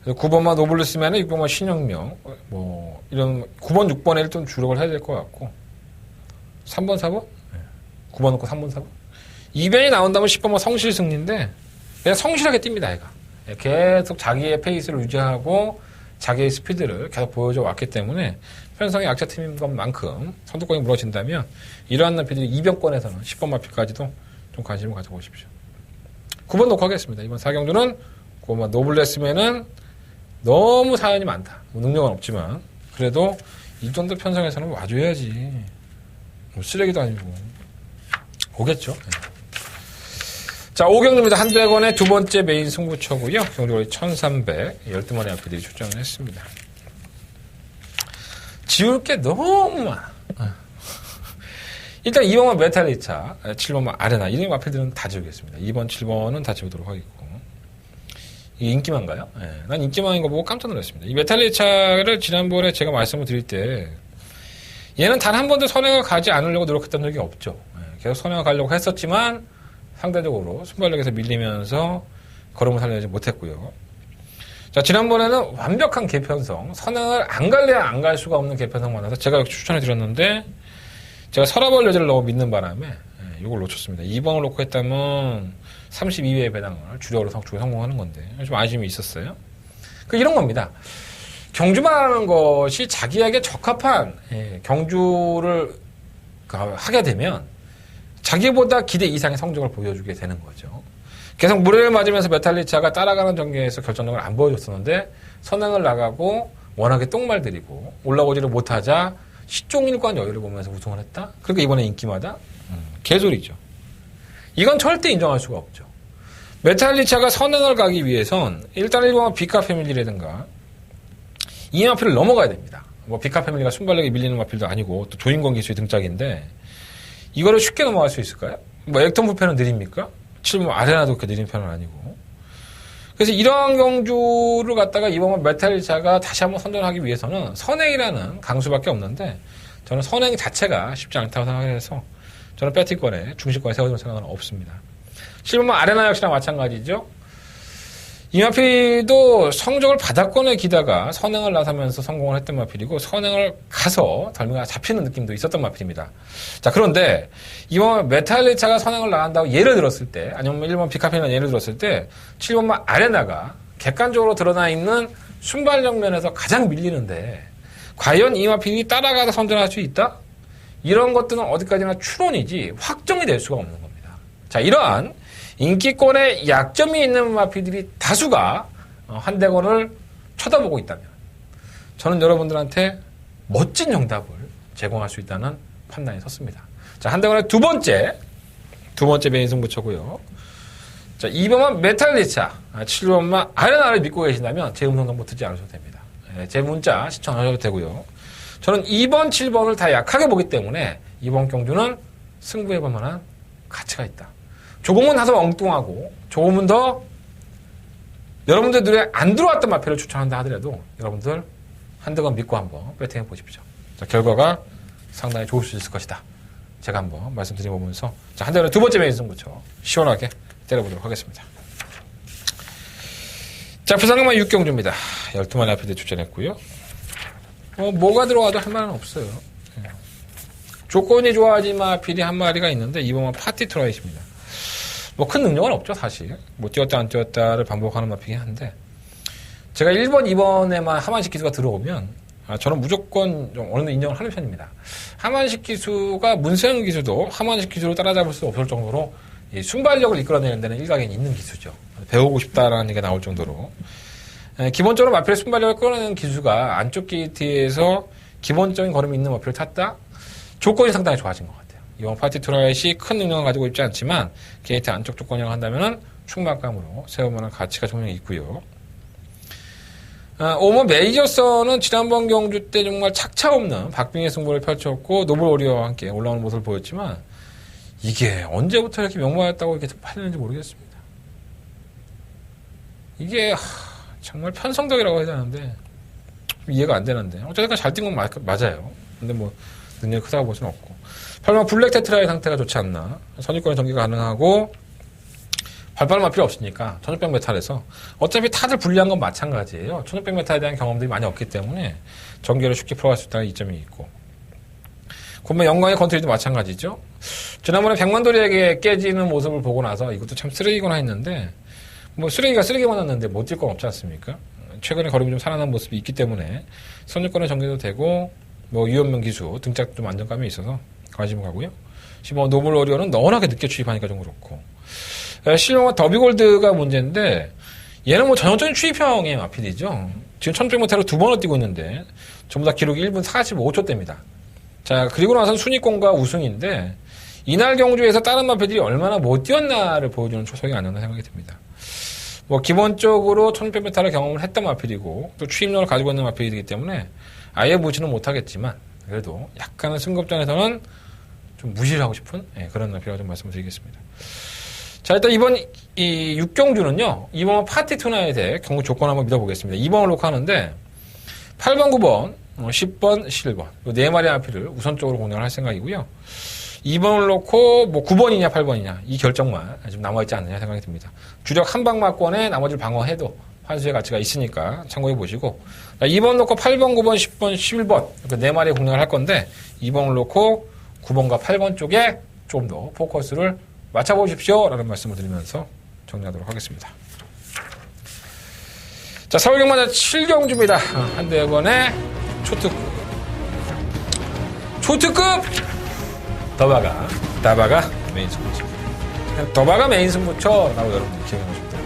그래서 9번만 노블레스맨은 6번만 신영명 뭐 이런 9번 6번에 일단 주력을 해야 될 것 같고 3번 4번? 9번 놓고 3번 4번? 이변이 나온다면 10번만 성실승리인데 그냥 성실하게 뜁니다 얘가. 계속 자기의 페이스를 유지하고 자기의 스피드를 계속 보여줘 왔기 때문에 편성이 약자팀인 것만큼 선두권이 무너진다면 이러한 마필들이 이변권에서는 10번 마필까지도 좀 관심을 가져보십시오. 9번 놓고 하겠습니다. 이번 4경주는 9번만 노블레스맨은 너무 사연이 많다. 뭐 능력은 없지만 그래도 이 정도 편성에서는 와줘야지. 뭐 쓰레기도 아니고. 오겠죠. 네. 자, 오경주입니다. 한대건의 두 번째 메인 승부처고요. 경주거리 1300, 12마리 앞들이 출전을 했습니다. 지울 게 너무 많아. 일단 2번만 메탈리차, 7번만 아레나, 이런 마필들은 다 지우겠습니다. 2번, 7번은 다 지우도록 하겠고. 이게 인기만가요? 네, 난 인기만인 거 보고 깜짝 놀랐습니다. 이 메탈리차를 지난번에 제가 말씀을 드릴 때, 얘는 단 한 번도 선행을 가지 않으려고 노력했던 적이 없죠. 네, 계속 선행을 가려고 했었지만, 상대적으로 순발력에서 밀리면서 걸음을 살려내지 못했고요. 자, 지난번에는 완벽한 개편성, 선행을 안 갈래야 안 갈 수가 없는 개편성 만나서 제가 추천해 드렸는데, 제가 서라벌 여자를 너무 믿는 바람에 이걸 놓쳤습니다. 2번을 놓고 했다면 32회의 배당을 주력으로 성축에 성공하는 건데 좀 아쉬움이 있었어요. 이런 겁니다. 경주만 하는 것이 자기에게 적합한 경주를 하게 되면 자기보다 기대 이상의 성적을 보여주게 되는 거죠. 계속 무례를 맞으면서 메탈리차가 따라가는 전개에서 결정력을 안 보여줬었는데 선행을 나가고 워낙에 똥말들이고 올라오지를 못하자 시종일관 여유를 보면서 우승을 했다? 그러니까 이번에 인기마다? 개소리죠. 이건 절대 인정할 수가 없죠. 메탈리차가 선행을 가기 위해선 일단 1번은 비카 패밀리라든가 이 마필을 넘어가야 됩니다. 뭐 비카 패밀리가 순발력에 밀리는 마필도 아니고 또 조인권 기수의 등짝인데 이거를 쉽게 넘어갈 수 있을까요? 뭐 액턴 부패는 느립니까? 7번 아레나도 그렇게 느린 편은 아니고. 그래서 이러한 경주를 갖다가 이번 메탈리차가 다시 한번 선전하기 위해서는 선행이라는 강수밖에 없는데 저는 선행 자체가 쉽지 않다고 생각해서 저는 배팅권에 중심권에 세워줄 생각은 없습니다. 7번 아레나 역시나 마찬가지죠. 이 마필도 성적을 바닥권에 기다가 선행을 나서면서 성공을 했던 마필이고 선행을 가서 덜미가 잡히는 느낌도 있었던 마필입니다. 자, 그런데 이번 메탈리차가 선행을 나간다고 예를 들었을 때 아니면 1번 비카페나 예를 들었을 때 7번만 아레나가 객관적으로 드러나 있는 순발력 면에서 가장 밀리는데 과연 이 마필이 따라가서 선전할 수 있다? 이런 것들은 어디까지나 추론이지 확정이 될 수가 없는 겁니다. 자, 이러한 인기권에 약점이 있는 마필들이 다수가 한대건을 쳐다보고 있다면 저는 여러분들한테 멋진 정답을 제공할 수 있다는 판단이 섰습니다. 자, 한대건의 두 번째 메인 승부처고요. 자, 2번만 메탈리차, 7번만 아레나를 믿고 계신다면 제 음성 정보 듣지 않으셔도 됩니다. 제 문자 시청하셔도 되고요. 저는 2번, 7번을 다 약하게 보기 때문에 이번 경주는 승부해볼 만한 가치가 있다. 조금은 다소 엉뚱하고 조금은 더 여러분들 눈에 안 들어왔던 마필을 추천한다 하더라도 여러분들 한대건 믿고 한번 배팅해 보십시오. 자, 결과가 상당히 좋을 수 있을 것이다. 제가 한번 말씀드려보면서 자, 한대건의 두 번째 메인 승부처 시원하게 때려보도록 하겠습니다. 자, 부산강만 6경주입니다. 12마리 앞에 출전했고요. 뭐가 들어와도 할 말은 없어요. 조건이 좋아진 마필이 한 마리가 있는데 이번은 파티 트라이십니다. 뭐 큰 능력은 없죠, 사실. 뭐 뛰었다 안 뛰었다를 반복하는 마필이긴 한데 제가 1번, 2번에만 하만식 기수가 들어오면 저는 무조건 좀 어느 정도 인정을 하는 편입니다. 하만식 기수가 문세영 기수도 하만식 기수로 따라잡을 수 없을 정도로 이 순발력을 이끌어내는 데는 일각에 있는 기수죠. 배우고 싶다라는 얘기가 나올 정도로. 기본적으로 마필의 순발력을 끌어내는 기수가 안쪽 게이트에서 기본적인 걸음이 있는 마필을 탔다? 조건이 상당히 좋아진 것 같아요. 이번 파티 트라이시 큰 능력을 가지고 있지 않지만 게이트 안쪽 조건이라고 한다면 충만감으로 세워만한 가치가 분명히 있고요. 5번 메이저선은 지난번 경주 때 정말 착차 없는 박빙의 승부를 펼쳤고 노블 오리어와 함께 올라오는 모습을 보였지만 이게 언제부터 이렇게 명망했다고 이렇게 팔리는지 모르겠습니다. 이게 정말 편성덕이라고 해야 되는데 이해가 안 되는데 어쨌든 잘 뛴 건 맞아요. 근데 뭐 능력이 크다고 볼 수는 없고 8번 블랙 테트라의 상태가 좋지 않나. 선입권의 전개가 가능하고 발바람할 필요 없으니까 1600 메탈에서 어차피 타들 불리한 건 마찬가지예요. 1600 메탈에 대한 경험들이 많이 없기 때문에 전개를 쉽게 풀어갈 수 있다는 이점이 있고 그러면 영광의 컨트리도 마찬가지죠. 지난번에 백만돌이에게 깨지는 모습을 보고 나서 이것도 참 쓰레기구나 했는데 뭐 쓰레기가 쓰레기만 났는데 못 뛸 건 없지 않습니까? 최근에 걸음이 좀 살아난 모습이 있기 때문에 선입권의 전개도 되고 뭐 유현명 기수 등짝도 좀 안정감이 있어서 관심을 가고요. 뭐 노블 워리어는 워낙에 늦게 출입하니까 좀 그렇고 실용화 더비골드가 문제인데 얘는 뭐 전형적인 추입형의 마필이죠. 지금 1600m로 두 번을 뛰고 있는데 전부 다 기록이 1분 45초대입니다. 자, 그리고 나서는 순위권과 우승인데 이날 경주에서 다른 마필들이 얼마나 못 뛰었나를 보여주는 초석이 아니었나 생각이 듭니다. 뭐 기본적으로 1600m를 경험을 했던 마필이고 또 추임력을 가지고 있는 마필이기 때문에 아예 무시는 못하겠지만 그래도 약간은 승급전에서는 좀 무시를 하고 싶은 그런 마필이라고 좀 말씀을 드리겠습니다. 자, 일단 이번 이 6경주는요. 이번 파티 투나에 대해 경고 조건 한번 믿어보겠습니다. 2번을 놓고 하는데 8번, 9번, 10번, 11번 이 네 마리 마필을 우선적으로 공략을 할 생각이고요. 2번을 놓고 뭐 9번이냐 8번이냐 이 결정만 좀 남아있지 않느냐 생각이 듭니다. 주력 한방마권에 나머지를 방어해도 환수의 가치가 있으니까 참고해 보시고 2번 놓고 8번, 9번, 10번, 11번 이렇게 네 마리 공략을 할 건데 2번을 놓고 9번과 8번 쪽에 좀 더 포커스를 맞춰보십시오 라는 말씀을 드리면서 정리하도록 하겠습니다. 자, 서울경마자 7경주입니다. 한대건의 초특급 더바가 메인 승부처. 더바가 메인 승부처라고 여러분들 기억하시면 될 것 같아요.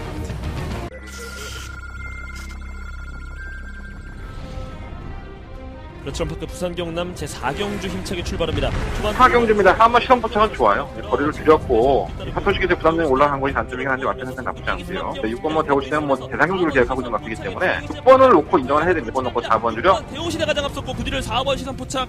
트럼프급 부산 경남 제4경주 힘차게 출발합니다. 4경주입니다. 한번 시험 포착은 좋아요. 거리를 줄였고 파토시기 때 부담력이 올라간 것이 단점이긴 한데 맞는 생각 나쁘지 않고요. 6번 대호시는 대상경주를 계획하고 있는 것 같기 때문에 6번을 놓고 인정을 해야 됩니다. 6번 놓고 4번 줄여. 대호시대 가장 앞섰고 그 뒤를 4번 시선 포착.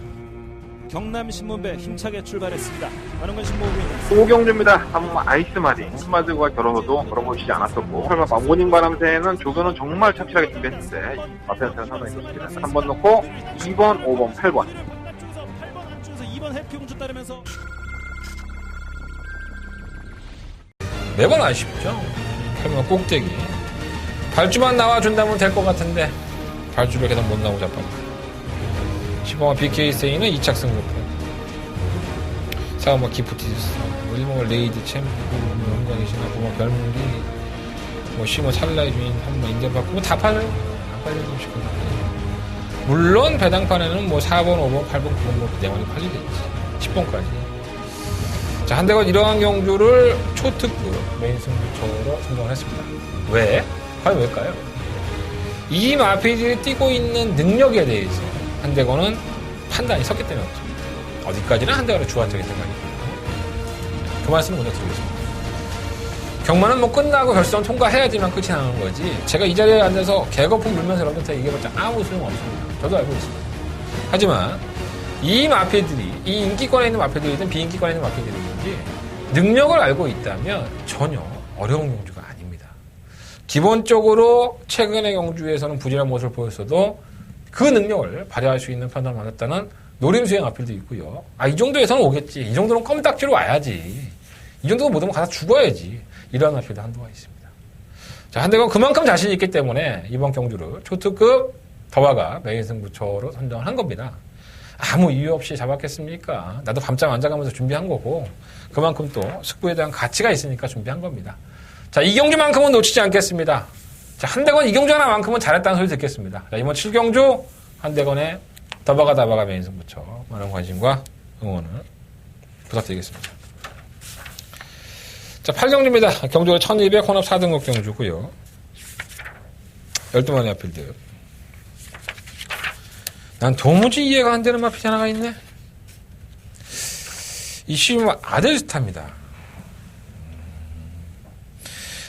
경남신문배 힘차게 출발했습니다. 많은 관심 모으고 있는 5경주입니다. 한번 아이스마린 스마드와 결혼해도 걸어보시지 않았었고 설마 망고닝 바람새는 조교는 정말 착실하게 준비했는데 앞에서는 상당히 좋습니다. 3번 놓고 2번, 5번, 8번 2번 해피공주 따르면서 매번 아쉽죠. 8번 꼭대기 발주만 나와준다면 될 것 같은데 발주를 계속 못 나오고 자빠졌어요. 10번 BK세이는 2착 승급해 4번 기프티스 1번 레이드 챔프 영광이시나 9번 별무리 10번 찰나의 주인 3번 인정받고 다 팔려요. 안 팔려주고 싶거든요. 물론 배당판에는 4번 5번 8번 9번 네 마리 팔리겠지. 10번까지. 자, 한대건 이러한 경주를 초특급 메인 승부처로 선정을 했습니다. 왜? 과연 왜일까요? 이 마피지를 뛰고 있는 능력에 대해서 한대건은 판단이 섰기 때문이었죠. 어디까지나 한대건의 주관적인 생각이고요. 그 말씀을 먼저 드리겠습니다. 경마는 끝나고 결선 통과해야지만 끝이 나는 거지. 제가 이 자리에 앉아서 개거품 물면서 여러분한테 얘기해봤자 아무 소용 없습니다. 저도 알고 있습니다. 하지만 이 마피들이, 이 인기권에 있는 마피들이든 비인기권에 있는 마피들이든지 능력을 알고 있다면 전혀 어려운 경주가 아닙니다. 기본적으로 최근의 경주에서는 부진한 모습을 보였어도 그 능력을 발휘할 수 있는 판단을 받았다는 노림수행 마필도 있고요. 이 정도에서는 오겠지. 이 정도는 껌딱지로 와야지. 이 정도는 못 오면 가서 죽어야지. 이런 마필도 한도가 있습니다. 자, 한대건 그만큼 자신이 있기 때문에 이번 경주를 초특급 더바가 메인 승부처로 선정을 한 겁니다. 아무 이유 없이 잡았겠습니까? 나도 밤잠 안 자가면서 준비한 거고 그만큼 또 승부에 대한 가치가 있으니까 준비한 겁니다. 자, 이 경주만큼은 놓치지 않겠습니다. 자, 한대건 이 경주 하나만큼은 잘했다는 소리 듣겠습니다. 자, 이번 7경주 한대건의 더바가 메인 승부처 많은 관심과 응원을 부탁드리겠습니다. 자, 8경주입니다. 경주가 1200 혼합 4등급 경주고요. 12마리 마필드. 난 도무지 이해가 안 되는 마필이 하나가 있네. 이 시즌 아델스타입니다.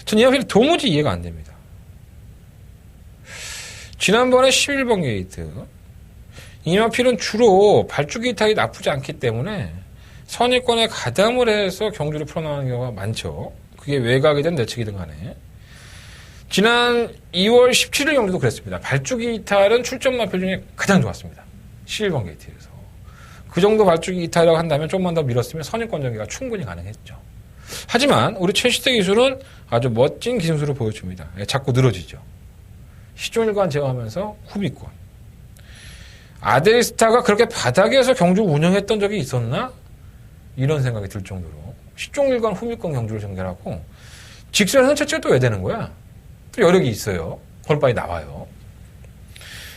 전 이 마필이 도무지 이해가 안 됩니다. 지난번에 11번 게이트. 이 마필은 주로 발주기 이탈이 나쁘지 않기 때문에 선입권에 가담을 해서 경주를 풀어나가는 경우가 많죠. 그게 외곽이든 내측이든 간에. 지난 2월 17일 경주도 그랬습니다. 발주기 이탈은 출전 마필 중에 가장 좋았습니다. 11번 게이트에서. 그 정도 발주기 이탈이라고 한다면 조금만 더 밀었으면 선입권 전개가 충분히 가능했죠. 하지만 우리 최시대 기술은 아주 멋진 기술을 보여줍니다. 자꾸 늘어지죠. 시종일관 제어하면서 후비권. 아델스타가 그렇게 바닥에서 경주 운영했던 적이 있었나? 이런 생각이 들 정도로 시종일관 후미권 경주를 전개하고 직선에서 채취가 또 왜 되는 거야? 또 여력이 있어요. 골반이 나와요.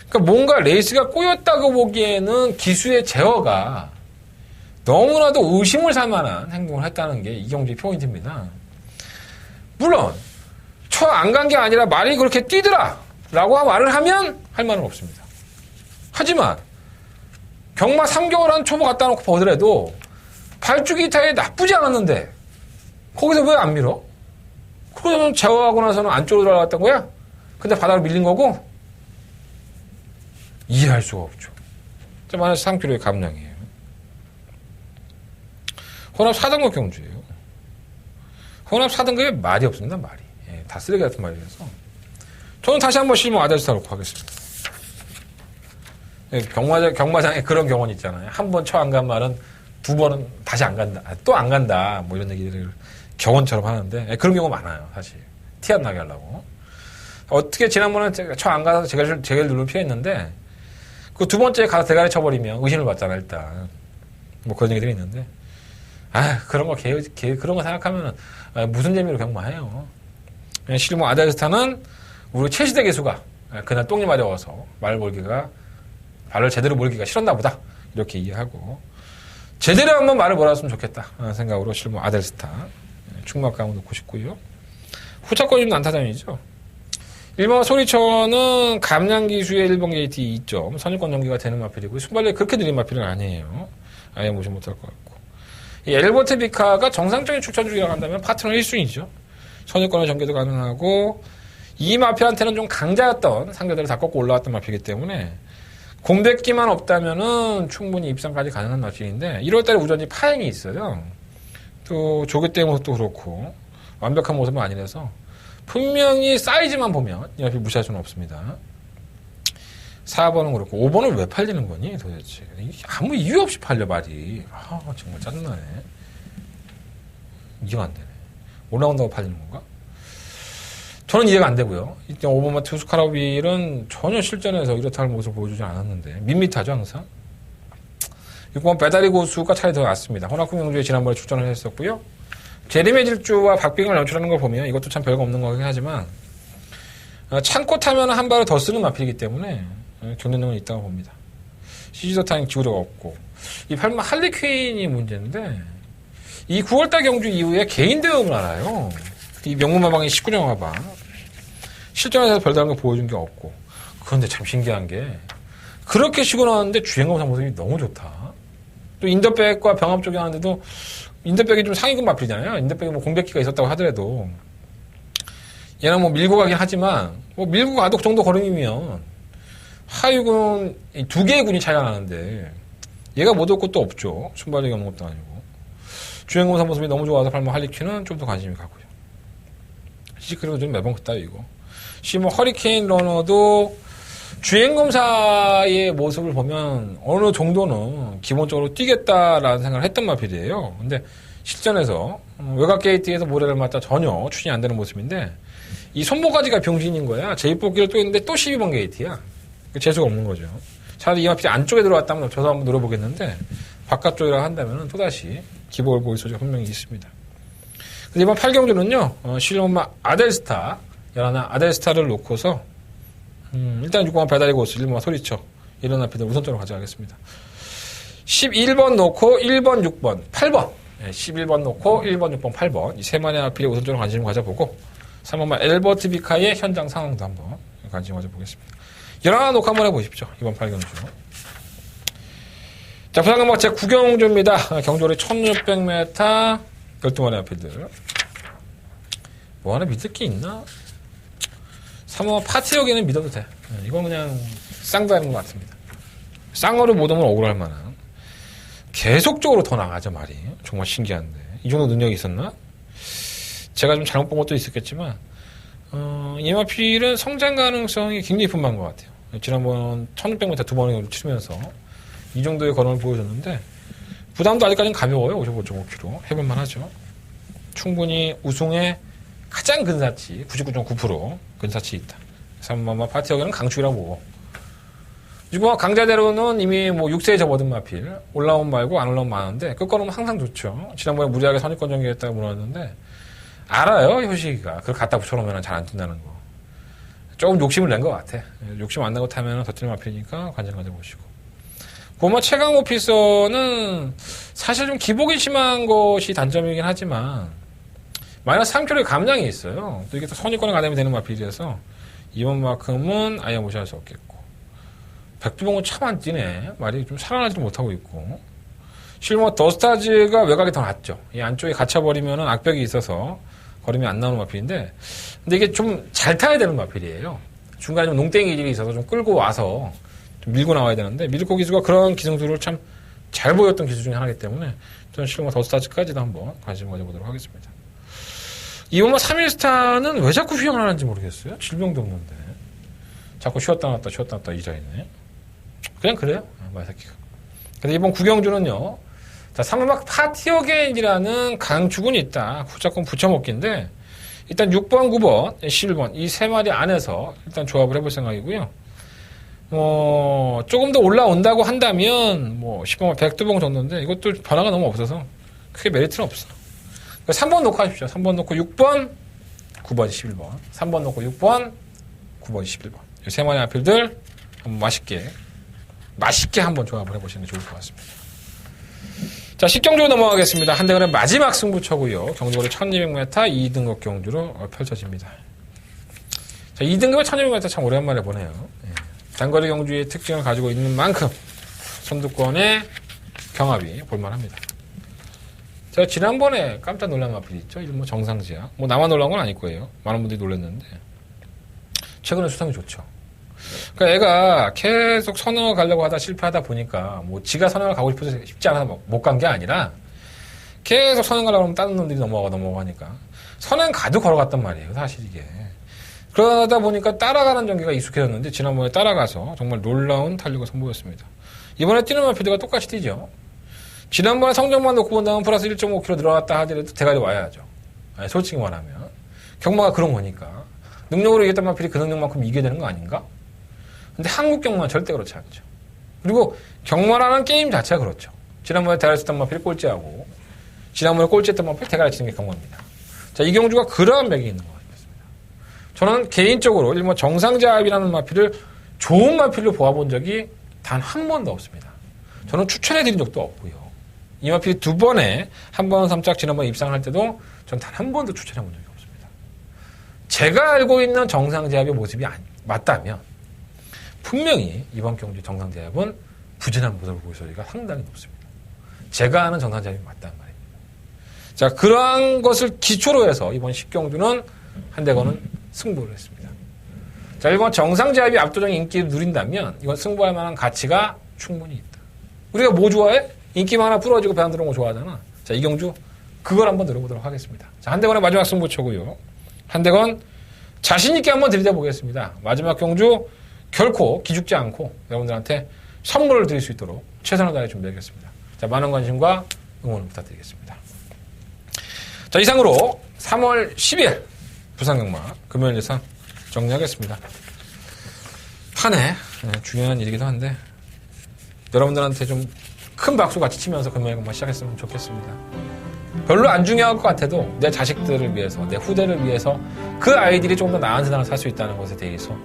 그러니까 뭔가 레이스가 꼬였다고 보기에는 기수의 제어가 너무나도 의심을 살 만한 행동을 했다는 게 이 경주의 포인트입니다. 물론 쳐 안 간 게 아니라 말이 그렇게 뛰더라 라고 말을 하면 할 말은 없습니다. 하지만 경마 3개월 한 초보 갖다 놓고 보더라도 발주기 타에 나쁘지 않았는데 거기서 왜 안 밀어? 그러면 제어하고 나서는 안쪽으로 들어갔던 거야? 근데 바닥으로 밀린 거고? 이해할 수가 없죠. 자, 만약 3kg의 감량이에요. 혼합 4등급 경주예요. 혼합 4등급에 말이 없습니다. 말이. 예, 다 쓰레기 같은 말이라서 저는 다시 한번 실무 아델스타 놓고 하겠습니다. 예, 경마장에 그런 경우는 있잖아요. 한 번 쳐 안 간 말은 두 번은 다시 안 간다. 또 안 간다. 뭐 이런 얘기를 경원처럼 하는데 예, 그런 경우가 많아요. 사실 티 안 나게 하려고. 어떻게 지난번에 쳐 안 가서 제가 누를 피했는데 그 두 번째 가서 대가리 쳐버리면 의심을 받잖아 일단. 뭐 그런 얘기들이 있는데 그런 거 그런 거 생각하면 무슨 재미로 경마해요. 실무 아델스타는 우리 최시대 개수가 그날 똥이 마려워서 발을 제대로 몰기가 싫었나 보다 이렇게 이해하고 제대로 한번 말을 몰았으면 좋겠다 하는 생각으로 실무 아델스타 충막감을 놓고 싶고요. 후차권이 난타전이죠. 1번 소리천은 감량기수의 1번 게이트 2점 선입권 전개가 되는 마필이고 순발력이 그렇게 느린 마필은 아니에요. 아예 모시 못할 것 같고 이 엘버트 비카가 정상적인 출전 중이라고 한다면 파트너 1순위죠. 선입권의 전개도 가능하고 이 마필한테는 좀 강자였던 상대들을 다 꺾고 올라왔던 마필이기 때문에 공백기만 없다면은 충분히 입상까지 가능한 마필인데 1월달에 우전이 파행이 있어요. 또 조개 때문에 또 그렇고 완벽한 모습은 아니라서 분명히 사이즈만 보면 이 마필 무시할 수는 없습니다. 4번은 그렇고 5번은 왜 팔리는 거니 도대체. 아무 이유 없이 팔려 말이. 정말 짜증나네. 이해가 안 되네. 올라온다고 팔리는 건가? 저는 이해가 안 되고요. 5번마 투스카라빌은 전혀 실전에서 이렇다 할 모습을 보여주지 않았는데 밋밋하죠 항상. 6번 배다리 고수가 차에 들어갔습니다. 허나쿠 명주에 지난번에 출전을 했었고요. 제리메 질주와 박빙을 연출하는 걸 보면 이것도 참 별거 없는 거긴 하지만 참고 타면 한 발을 더 쓰는 마필이기 때문에 경쟁력은 있다고 봅니다. 시즈더 타임 기울여가 없고 이 8번 할리퀸이 문제인데 이 9월달 경주 이후에 개인 대응을 알아요. 이 명문마방이 19년 마방 실전에서 별다른 거 보여준 게 없고 그런데 참 신기한 게 그렇게 쉬고 나왔는데 주행검사 모습이 너무 좋다. 또 인더백과 병합 쪽에 하는데도 인더백이 좀 상위급 마필이잖아요. 인더백이 뭐 공백기가 있었다고 하더라도 얘는 뭐 밀고 가긴 하지만 뭐 밀고 가도 그 정도 걸음이면 하위군 두 개의 군이 차이가 나는데 얘가 못 올 것도 없죠. 순발력이 없는 것도 아니고 주행검사 모습이 너무 좋아서 팔마 할리퀸은 좀 더 관심이 가고요. 그리고 좀 매번 그따위고 시모 허리케인 러너도 주행검사의 모습을 보면 어느 정도는 기본적으로 뛰겠다라는 생각을 했던 마필이에요. 근데 실전에서 외곽 게이트에서 모래를 맞다 전혀 추진이 안 되는 모습인데 이 손모가지가 병신인 거야. 제2뽑기를 또 했는데 또 12번 게이트야. 재수가 없는 거죠. 차라리 이 마필이 안쪽에 들어왔다면 저도 한번 노려보겠는데 바깥쪽이라 한다면 또다시 기복을 보일 소지가 분명히 있습니다. 이번 8경주는요, 실험마 아델스타, 연하나 아델스타를 놓고서, 일단 6번 배달의 고수, 1번 소리쳐, 이런 앞에들 우선적으로 가져가겠습니다. 11번 놓고 1번, 6번, 8번. 11번 놓고 1번, 6번, 8번. 이 세 마리 앞에 우선적으로 관심을 가져보고, 3번만 엘버트 비카의 현장 상황도 한번 관심 가져보겠습니다. 연하나 놓고 한번 해보십시오. 이번 8경주. 자, 부산경마 제 9경주입니다. 경주리 1600m, 12마리 앞에들. 뭐 하나 믿을 게 있나? 3호 파티역에는 믿어도 돼. 이건 그냥 쌍다는 것 같습니다. 쌍어를 못 오면 억울할 만한. 계속적으로 더 나가죠, 말이. 정말 신기한데. 이 정도 능력이 있었나? 제가 좀 잘못 본 것도 있었겠지만, 이 마필은 성장 가능성이 굉장히 분명한 것 같아요. 지난번 1600m 두 번을 치면서 이 정도의 걸음을 보여줬는데, 부담도 아직까지는 가벼워요. 55.5kg. 해볼만 하죠. 충분히 우승에 가장 근사치, 99.9% 근사치 있다. 그래서 파티역에는 강축이라고 보고. 그리고 강자대로는 이미 뭐 6세에 접어든 마필, 올라온 말고 안 올라온 많은데, 끝걸음은 항상 좋죠. 지난번에 무리하게 선입권 전개했다가 물어왔는데, 알아요, 효식이가. 그걸 갖다 붙여놓으면 잘 안 뛴다는 거. 조금 욕심을 낸 것 같아. 욕심 안 내고 타면 더 뛰는 마필이니까 관심 가져보시고. 고마 최강 오피서는 사실 좀 기복이 심한 것이 단점이긴 하지만 마이너스 3kg의 감량이 있어요. 또 이게 또 선입권에 가담이 되는 마필이라서 이번만큼은 아예 무시할 수 없겠고 백두봉은 참 안 뛰네. 말이 좀 살아나지도 못하고 있고. 실버 더스타즈가 외곽이 더 낫죠. 이 안쪽에 갇혀버리면은 악벽이 있어서 걸음이 안 나오는 마필인데, 근데 이게 좀 잘 타야 되는 마필이에요. 중간에 좀 농땡이 기질이 있어서 좀 끌고 와서 좀 밀고 나와야 되는데, 미르코 기수가 그런 기능들을 참 잘 보였던 기수 중에 하나이기 때문에, 저는 실버 더스타즈까지도 한번 관심을 가져보도록 하겠습니다. 이번 3일스타는 왜 자꾸 휴양을 하는지 모르겠어요. 질병도 없는데. 자꾸 쉬었다 놨다 쉬었다 놨다 이자있네. 그냥 그래요. 마사키가. 근데 이번 구경주는요. 자, 3음악 파티어게인이라는 강축은 있다. 무조건 붙여먹기인데 일단 6번, 9번, 11번 이 세 마리 안에서 일단 조합을 해볼 생각이고요. 조금 더 올라온다고 한다면 10번, 백두봉 정도인데 이것도 변화가 너무 없어서 크게 메리트는 없어. 3번 놓고 하십시오. 3번 놓고 6번, 9번, 11번. 3번 놓고 6번, 9번, 11번. 이 세 마리 아필들 한번 맛있게 한번 조합을 해보시는 게 좋을 것 같습니다. 자, 10경주로 넘어가겠습니다. 한대건의 마지막 승부처고요. 경주거리 1200m 2등급 경주로 펼쳐집니다. 자, 2등급의 1200m 참 오랜만에 보네요. 단거리 경주의 특징을 가지고 있는 만큼 선두권의 경합이 볼만합니다. 제가 지난번에 깜짝 놀란 마필 있죠? 이름 정상지야. 나만 놀란 건 아닐 거예요. 많은 분들이 놀랐는데 최근에 수상이 좋죠. 그러니까 애가 계속 선행을 가려고 하다 실패하다 보니까 지가 선행을 가고 싶어서 쉽지 않아서 못 간 게 아니라 계속 선행 가려고 하면 다른 놈들이 넘어가고 하니까 선행 가도 걸어갔단 말이에요. 사실 이게. 그러다 보니까 따라가는 전기가 익숙해졌는데 지난번에 따라가서 정말 놀라운 탄력을 선보였습니다. 이번에 뛰는 마필드가 똑같이 뛰죠. 지난번에 성적만 놓고 본다면 플러스 1.5kg 늘어났다 하더라도 대가리 와야죠. 아니, 솔직히 말하면. 경마가 그런 거니까. 능력으로 이겼던 마필이 그 능력만큼 이겨야 되는 거 아닌가? 근데 한국 경마는 절대 그렇지 않죠. 그리고 경마라는 게임 자체가 그렇죠. 지난번에 대가리 쳤던 마필이 꼴찌하고, 지난번에 꼴찌했던 마필이 대가리 치는 게 경마입니다. 자, 이 경주가 그러한 맥이 있는 것 같습니다. 저는 개인적으로 일본 정상자합이라는 마필을 좋은 마필로 보아본 적이 단 한 번도 없습니다. 저는 추천해드린 적도 없고요. 이 마필이 두 번에 한 번 3짝 지난번에 입상할 때도 전 단 한 번도 추천해본 적이 없습니다. 제가 알고 있는 정상제압의 모습이 맞다면 분명히 이번 경주 정상제압은 부진한 모습을 보일 소리가 상당히 높습니다. 제가 아는 정상제압이 맞다는 말입니다. 자, 그러한 것을 기초로 해서 이번 10경주는 한대건은 승부를 했습니다. 자, 일본 정상제압이 압도적인 인기를 누린다면 이건 승부할 만한 가치가 충분히 있다. 우리가 뭐 좋아해? 인기만 하나 부러지고 배안 들어온 거 좋아하잖아. 자, 이 경주 그걸 한번 들어보도록 하겠습니다. 자, 한대건의 마지막 승부처고요. 한대건 자신 있게 한번 들이대보겠습니다. 마지막 경주 결코 기죽지 않고 여러분들한테 선물을 드릴 수 있도록 최선을 다해 준비하겠습니다. 자, 많은 관심과 응원 부탁드리겠습니다. 자, 이상으로 3월 10일 부산경마 금요일 예상 정리하겠습니다. 한 해 중요한 일이기도 한데 여러분들한테 좀 큰 박수 같이 치면서 금요일 경마 시작했으면 좋겠습니다. 별로 안 중요한 것 같아도 내 자식들을 위해서, 내 후대를 위해서 그 아이들이 조금 더 나은 세상을 살 수 있다는 것에 대해서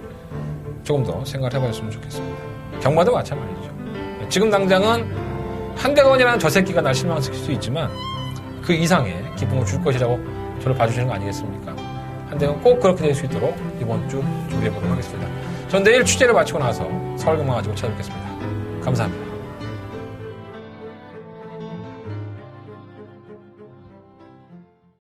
조금 더 생각을 해봤으면 좋겠습니다. 경마도 마찬가지죠. 지금 당장은 한대건이라는 저 새끼가 날 실망시킬 수 있지만 그 이상의 기쁨을 줄 것이라고 저를 봐주시는 거 아니겠습니까? 한대건 꼭 그렇게 될 수 있도록 이번 주 준비해보도록 하겠습니다. 전 내일 취재를 마치고 나서 서울경마 가지고 찾아뵙겠습니다. 감사합니다.